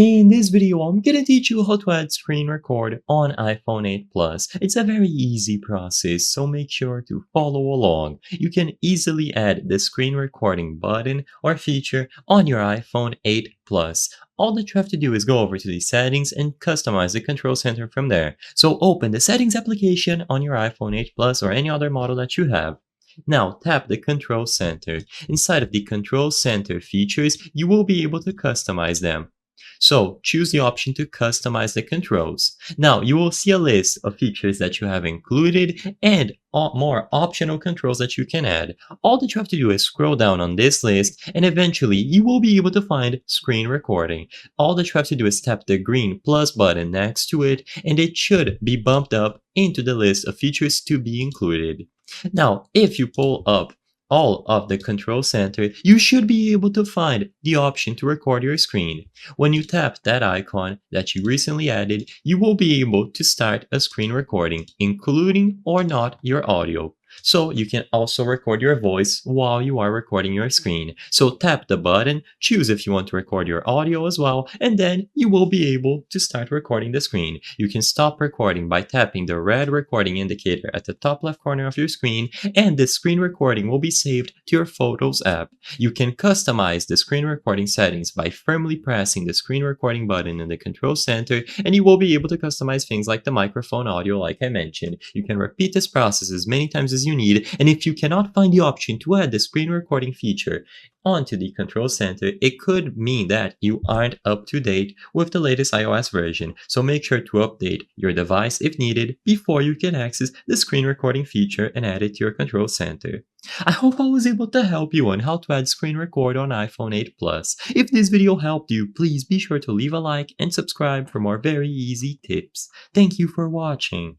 In this video, I'm gonna teach you how to add screen record on iPhone 8 Plus. It's a very easy process, so make sure to follow along. You can easily add the screen recording button or feature on your iPhone 8 Plus. All that you have to do is go over to the settings and customize the control center from there. So open the settings application on your iPhone 8 Plus or any other model that you have. Now tap the control center. Inside of the control center features, you will be able to customize them. So choose the option to customize the controls. Now you will see a list of features that you have included and more optional controls that you can add. All that you have to do is scroll down on this list and eventually you will be able to find screen recording. All that you have to do is tap the green plus button next to it and it should be bumped up into the list of features to be included. Now, if you pull up all of the control center, you should be able to find the option to record your screen. When you tap that icon that you recently added, you will be able to start a screen recording, including or not your audio. So you can also record your voice while you are recording your screen. So tap the button, choose if you want to record your audio as well, and then you will be able to start recording the screen. You can stop recording by tapping the red recording indicator at the top left corner of your screen, and the screen recording will be saved to your Photos app. You can customize the screen recording settings by firmly pressing the screen recording button in the control center, and you will be able to customize things like the microphone audio like I mentioned. You can repeat this process as many times as you need, and if you cannot find the option to add the screen recording feature onto the control center, it could mean that you aren't up to date with the latest iOS version. So make sure to update your device if needed before you can access the screen recording feature and add it to your control center. I hope I was able to help you on how to add screen record on iPhone 8 Plus. If this video helped you, please be sure to leave a like and subscribe for more very easy tips. Thank you for watching.